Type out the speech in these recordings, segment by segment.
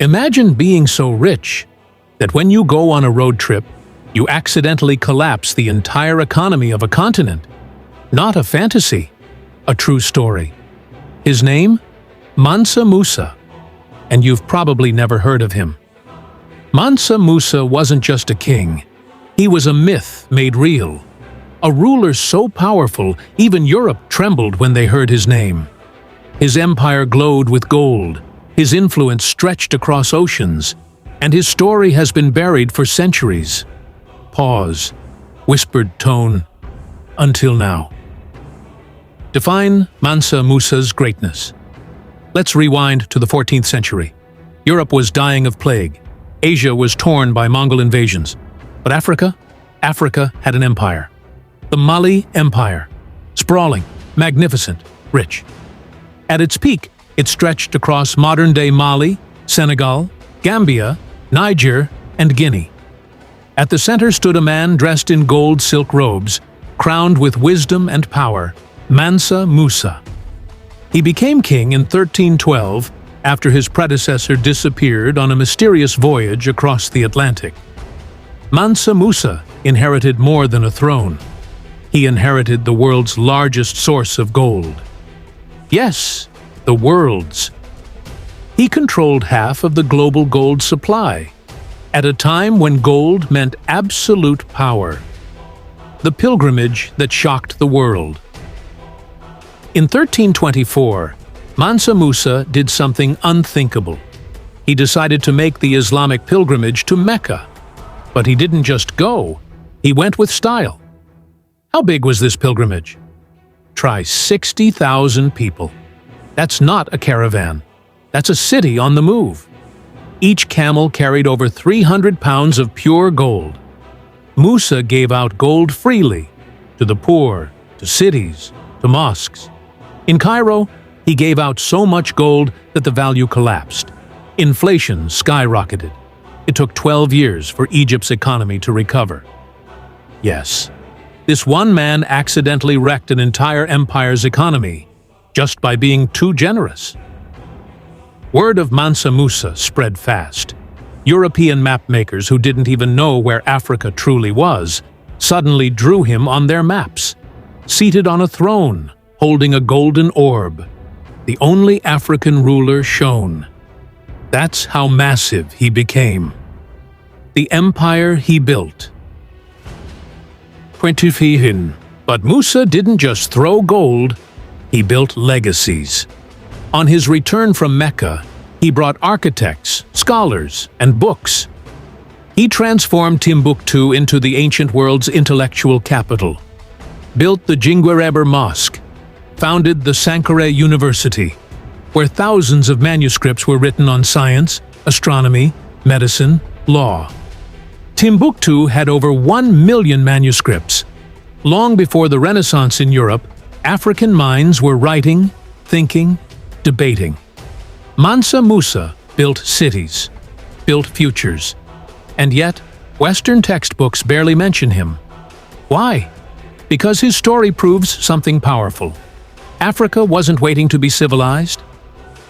Imagine being so rich that when you go on a road trip, you accidentally collapse the entire economy of a continent. Not a fantasy, a true story. His name? Mansa Musa. And you've probably never heard of him. Mansa Musa wasn't just a king. He was a myth made real. A ruler so powerful, even Europe trembled when they heard his name. His empire glowed with gold. His influence stretched across oceans, and his story has been buried for centuries. Pause, whispered tone, until now. Define Mansa Musa's greatness. Let's rewind to the 14th century. Europe was dying of plague. Asia was torn by Mongol invasions. But Africa had an empire. The Mali Empire. Sprawling, magnificent, rich. At its peak, it stretched across modern-day Mali, Senegal, Gambia, Niger, and Guinea. At the center stood a man dressed in gold silk robes, crowned with wisdom and power, Mansa Musa. He became king in 1312 after his predecessor disappeared on a mysterious voyage across the Atlantic. Mansa Musa inherited more than a throne. He inherited the world's largest source of gold. Yes, the world's. He controlled half of the global gold supply, at a time when gold meant absolute power. The pilgrimage that shocked the world. In 1324, Mansa Musa did something unthinkable. He decided to make the Islamic pilgrimage to Mecca. But he didn't just go, he went with style. How big was this pilgrimage? Try 60,000 people. That's not a caravan. That's a city on the move. Each camel carried over 300 pounds of pure gold. Musa gave out gold freely to the poor, to cities, to mosques. In Cairo, he gave out so much gold that the value collapsed. Inflation skyrocketed. It took 12 years for Egypt's economy to recover. Yes, this one man accidentally wrecked an entire empire's economy just by being too generous. Word of Mansa Musa spread fast. European mapmakers who didn't even know where Africa truly was suddenly drew him on their maps, seated on a throne, holding a golden orb. The only African ruler shown. That's how massive he became. The empire he built. But Musa didn't just throw gold, he built legacies. On his return from Mecca, he brought architects, scholars, and books. He transformed Timbuktu into the ancient world's intellectual capital, built the Jingwereber Mosque, founded the Sankore University, where thousands of manuscripts were written on science, astronomy, medicine, law. Timbuktu had over 1 million manuscripts. Long before the Renaissance in Europe, African minds were writing, thinking, debating. Mansa Musa built cities, built futures, and yet Western textbooks barely mention him. Why? Because his story proves something powerful. Africa wasn't waiting to be civilized.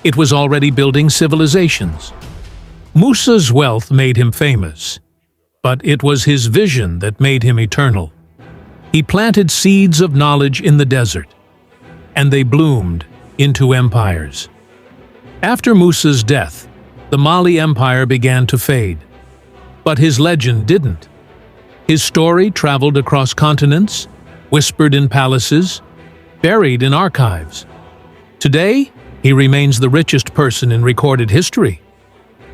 It was already building civilizations. Musa's wealth made him famous, but it was his vision that made him eternal. He planted seeds of knowledge in the desert, and they bloomed into empires. After Musa's death, the Mali Empire began to fade. But his legend didn't. His story traveled across continents, whispered in palaces, buried in archives. Today, he remains the richest person in recorded history,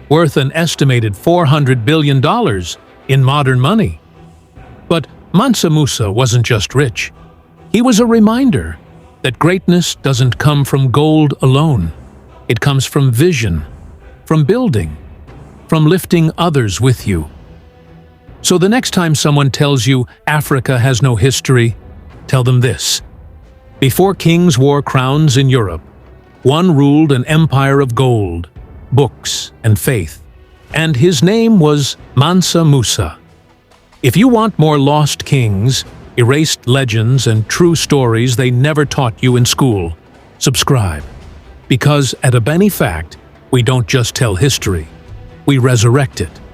worth an estimated $400 billion in modern money. But Mansa Musa wasn't just rich. He was a reminder that greatness doesn't come from gold alone. It comes from vision, from building, from lifting others with you. So the next time someone tells you Africa has no history, tell them this. Before kings wore crowns in Europe, one ruled an empire of gold, books, and faith, and his name was Mansa Musa. If you want more lost kings, erased legends, and true stories they never taught you in school, subscribe. Because at A Benny Fact, we don't just tell history, we resurrect it.